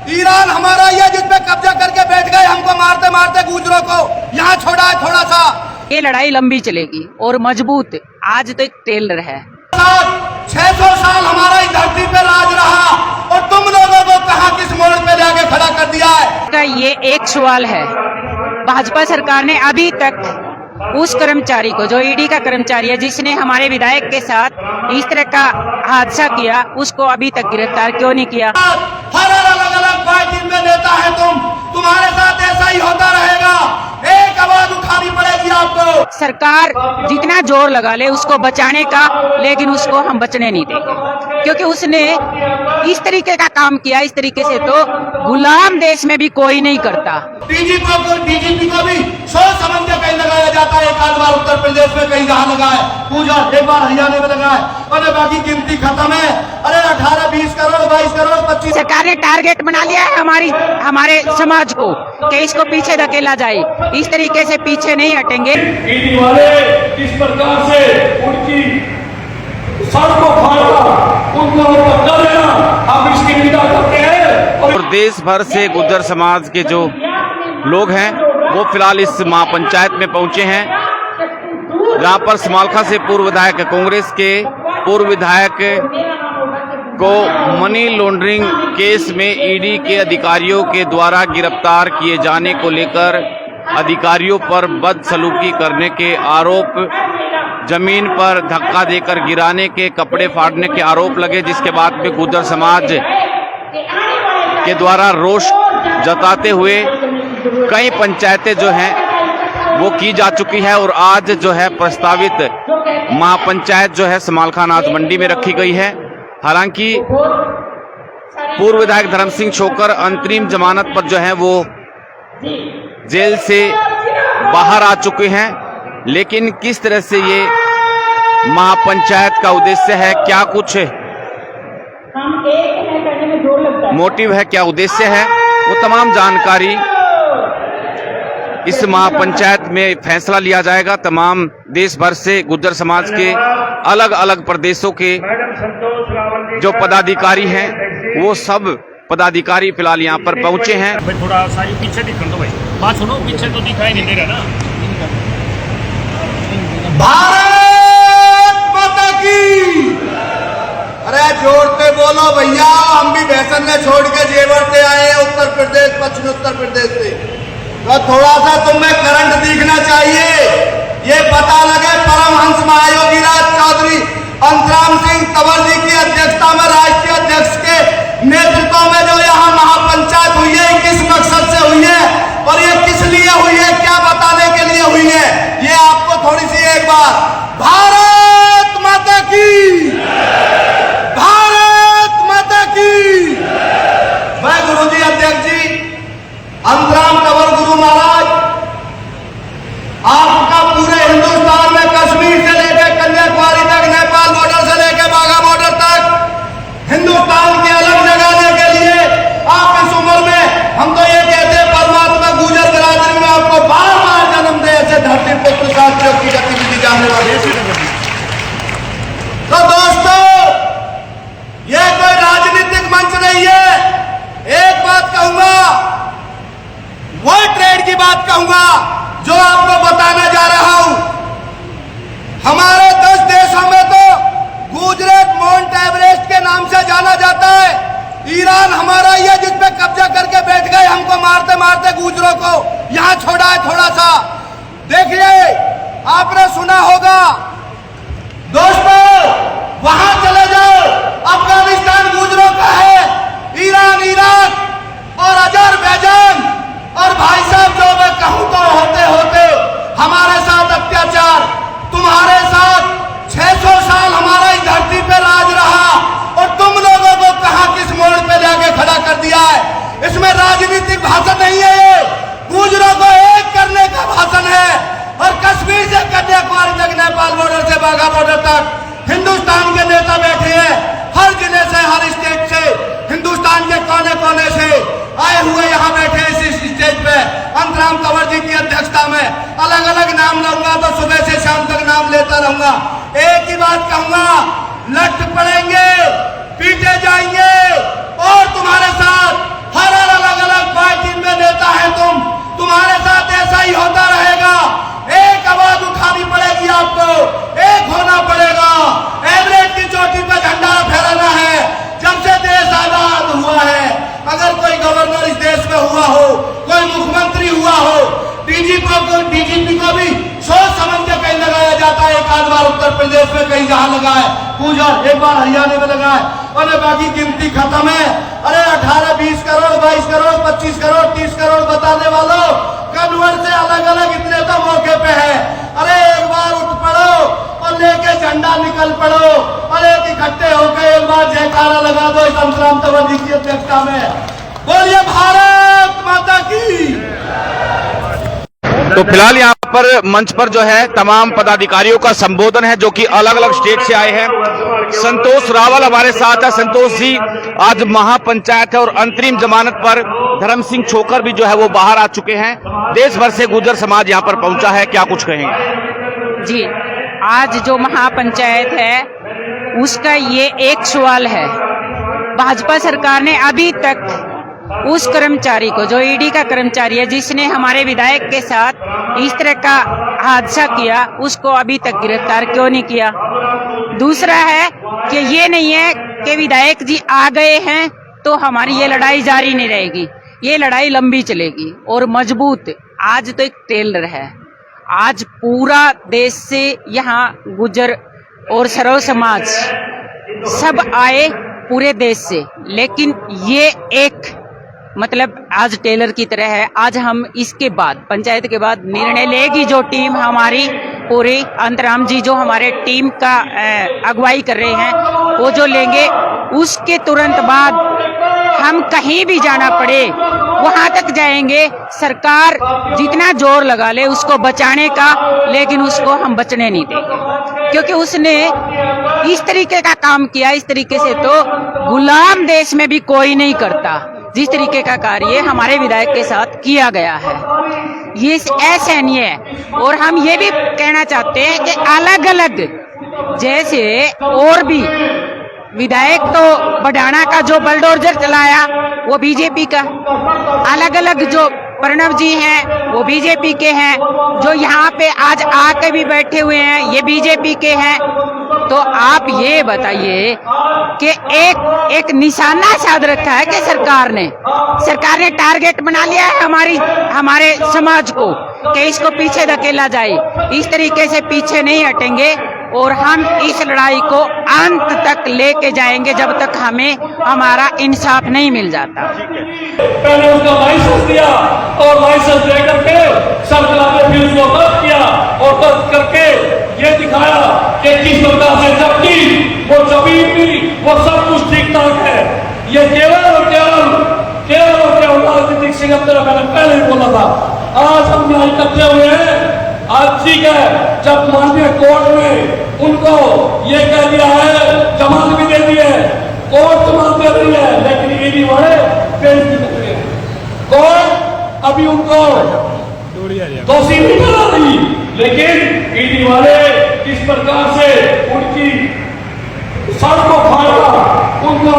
Iran हमारा ये जिस पे कब्जा करके बैठ गए, हमको मारते मारते गुजरों को यहाँ छोड़ा है थोड़ा सा। ये लड़ाई लंबी चलेगी और मजबूत। आज तो एक टेलर है। 600 साल हमारा इस धरती पे राज रहा और तुम लोगों को कहाँ किस मोड़ पे लाके खड़ा कर दिया है। ये एक सवाल है, भाजपा सरकार ने अभी तक उस कर्मचारी को, जो ईडी का कर्मचारी है, जिसने हमारे विधायक के साथ इस तरह का हादसा किया, उसको अभी तक गिरफ्तार क्यों नहीं किया। हर अलग अलग पार्टी में नेता है तुम्हारे साथ ऐसा ही होता रहेगा। एक आवाज उठानी पड़ेगी आपको। सरकार जितना जोर लगा ले उसको बचाने का, लेकिन उसको हम बचने नहीं देंगे, क्योंकि उसने इस तरीके का काम किया। इस तरीके से तो गुलाम देश में भी कोई नहीं करता। डीजीपी को भी सोच समझ के कहीं लगाया जाता है। एक आध बार उत्तर प्रदेश में कहीं जहाँ लगा है, पूजा एक बार हरियाणा में लगा है, अरे बाकी गिनती खत्म है। अरे 18, 20 करोड़, 22 करोड़, 25। सरकार ने टारगेट बना लिया है हमारे समाज को कि इसको पीछे धकेला जाए। इस तरीके से पीछे नहीं हटेंगे। ईडी वाले इस प्रकार से उनकी सड़कों फाड़कर उनको कर देना, हम इसकी निंदा करते हैं। और देश भर से गुर्जर समाज के जो लोग हैं वो फिलहाल इस महापंचायत में पहुंचे हैं, जहां पर समालखा से पूर्व विधायक, कांग्रेस के पूर्व विधायक को मनी लॉन्ड्रिंग केस में ईडी के अधिकारियों के द्वारा गिरफ्तार किए जाने को लेकर अधिकारियों पर बदसलूकी करने के आरोप, जमीन पर धक्का देकर गिराने के, कपड़े फाड़ने के आरोप लगे, जिसके बाद में गुर्जर समाज के द्वारा रोष जताते हुए कई पंचायतें जो हैं वो की जा चुकी है। और आज जो है प्रस्तावित महापंचायत जो है समालखा अनाज मंडी में रखी गई है। हालांकि पूर्व विधायक धर्म सिंह छोकर अंतरिम जमानत पर जो है वो जेल से बाहर आ चुके हैं, लेकिन किस तरह से ये महापंचायत का उद्देश्य है, क्या कुछ मोटिव है, क्या उद्देश्य है, वो तमाम जानकारी इस महापंचायत में फैसला लिया जाएगा। तमाम देश भर से गुर्जर समाज के अलग अलग प्रदेशों के जो पदाधिकारी हैं वो सब पदाधिकारी फिलहाल यहाँ पर पहुंचे हैं। भाई थोड़ा सा पीछे दिखा दो भाई, बात सुनो, पीछे तो दिखाई नहीं दे रहा ना। भारत माता की। अरे जोड़ते बोलो भैया, हम भी भैसन ने छोड़ के जेवर से आए हैं उत्तर प्रदेश, पश्चिमी उत्तर प्रदेश से। तो थोड़ा सा तुम्हें करंट दिखना चाहिए, ये पता लगे परमहंस महायोगी राज चौधरी अंतराम सिंह तंवर जी की अध्यक्षता में, राष्ट्रीय अध्यक्ष के नेतृत्व में जो यहाँ महापंचायत हुई है, किस मकसद से हुई है और ये किस लिए हुई है, क्या बताने के लिए हुई है, ये आपको थोड़ी सी एक बार। भारत माता की, भारत माता की। मैं गुरुजी अध्यक्ष जी अंतराम तंवर गुरु महाराज, आपका पूरे हिंदुस्तान में कश्मीर से लेकर कन्याकुमारी तक, नेपाल बॉर्डर से लेकर बाघा बॉर्डर तक हिंदुस्तान के अलग जगाने के लिए आप इस उम्र में, हम तो ये कहते हैं परमात्मा गुर्जर बिरादरी में आपको बार बार जन्म दे, ऐसे धरती पुत्र साथियों की गतिविधि जानने वाले। तो दोस्तों, ये कोई राजनीतिक मंच नहीं है। एक बात कहूंगा, वर्ल्ड ट्रेड की बात कहूंगा जो आपको बताने जा रहा हूं। हमारे 10 देशों में तो गुजरात माउंट एवरेस्ट के नाम से जाना जाता है। ईरान हमारा ये जिस पे कब्जा करके बैठ गए, हमको मारते मारते गुजरों को यहाँ छोड़ा है थोड़ा सा। देखिए, आपने सुना होगा दोस्तों, वहां चले जाओ, अफगानिस्तान गुजरों का है, ईरान, इराक और अजरबैजान। और भाई साहब, जो मैं कहूं तो होते होते हमारे साथ अत्याचार, तुम्हारे साथ 600 साल हमारा इस धरती पे राज रहा और तुम लोगों को कहां किस मोड़ पे लाके खड़ा कर दिया है। इसमें राजनीतिक भाषण नहीं है, ये गुजरों को एक करने का भाषण है। और कश्मीर से कन्याकुमारी तक, नेपाल बॉर्डर से बाघा बॉर्डर तक हिंदुस्तान के नेता बैठे हैं। हर जिले से, हर स्टेट से, हिंदुस्तान के कोने कोने से आए हुए यहाँ बैठे इस स्टेज पे अंतराम तंवर जी की अध्यक्षता में। अलग अलग नाम लूंगा तो सुबह से शाम तक नाम लेता रहूंगा। एक ही बात कहूंगा, लट पड़ेंगे, पीटे जाएंगे और तुम्हारे साथ हर बार उत्तर प्रदेश में कहीं जहां लगा है पूजा, एक बार हरियाणा में लगा है, अरे बाकी गिनती खत्म है। अरे 18, 20 करोड़, 22 करोड़, 25 करोड़, 30 करोड़ बताने वालों, कन्वर्ट से अलग अलग इतने तो मौके पे है। अरे एक बार उठ पड़ो और लेके झंडा निकल पड़ो, अरे इकट्ठे होकर एक बार जयकारा लगा दो इस अंतराम तंवर जी की अध्यक्षता में। बोलिए भारत माता की। तो फिलहाल यहाँ पर मंच पर जो है तमाम पदाधिकारियों का संबोधन है जो कि अलग अलग स्टेट से आए हैं। संतोष रावल हमारे साथ है। संतोष जी, आज महापंचायत है और अंतरिम जमानत पर धर्म सिंह छोकर भी जो है वो बाहर आ चुके हैं। देश भर से गुर्जर समाज यहाँ पर पहुंचा है, क्या कुछ कहेंगे? जी, आज जो महापंचायत है उसका ये एक सवाल है, भाजपा सरकार ने अभी तक उस कर्मचारी को, जो ईडी का कर्मचारी है जिसने हमारे विधायक के साथ इस तरह का हादसा किया, उसको अभी तक गिरफ्तार क्यों नहीं किया। दूसरा है कि ये नहीं है कि विधायक जी आ गए हैं तो हमारी ये लड़ाई जारी नहीं रहेगी, ये लड़ाई लंबी चलेगी और मजबूत। आज तो एक ट्रेलर है, आज पूरा देश से यहाँ गुर्जर और सर्व समाज सब आए पूरे देश से, लेकिन ये एक मतलब आज टेलर की तरह है। आज हम इसके बाद पंचायत के बाद निर्णय लेगी जो टीम हमारी पूरी, अंतराम जी जो हमारे टीम का अगुवाई कर रहे हैं वो जो लेंगे, उसके तुरंत बाद हम कहीं भी जाना पड़े वहां तक जाएंगे। सरकार जितना जोर लगा ले उसको बचाने का, लेकिन उसको हम बचने नहीं देंगे, क्योंकि उसने इस तरीके का काम किया, इस तरीके से तो गुलाम देश में भी कोई नहीं करता जिस तरीके का कार्य हमारे विधायक के साथ किया गया है। ये असहनीय है। और हम ये भी कहना चाहते हैं कि अलग अलग जैसे और भी विधायक तो बडाना का जो बलडोजर चलाया वो बीजेपी का, अलग अलग जो प्रणव जी हैं वो बीजेपी के हैं, जो यहाँ पे आज आके भी बैठे हुए हैं ये बीजेपी के हैं। तो आप ये बताइए कि एक निशाना साध रखा है कि सरकार ने टारगेट बना लिया है हमारे समाज को कि इसको पीछे धकेला जाए। इस तरीके से पीछे नहीं हटेंगे और हम इस लड़ाई को अंत तक लेके जाएंगे जब तक हमें हमारा इंसाफ नहीं मिल जाता। पहले उसका लाइसेंस दिया और लाइसेंस देकर के सरकार ने फिर उसको रद्द किया और रद्द करके ये दिखाया कि किस प्रकार से जबकि वो जमीन भी वो सब कुछ ठीक ठाक है। ये केवल और केवल राजनीतिक सिकंदर, मैंने पहले ही बोला था। आज हम यहाँ इकट्ठे हुए हैं, आज ठीक है जब माननीय कोर्ट ने उनको ये कह दिया है, जमानत भी दे दी है, कोर्ट जमानत दे रही है, लेकिन ईडी वाले पेश नहीं कर रहे हैं। कोर्ट अभी उनको दोषी नहीं बना रही, लेकिन ईडी वाले किस प्रकार से उनकी सड़कों फाड़ा, उनको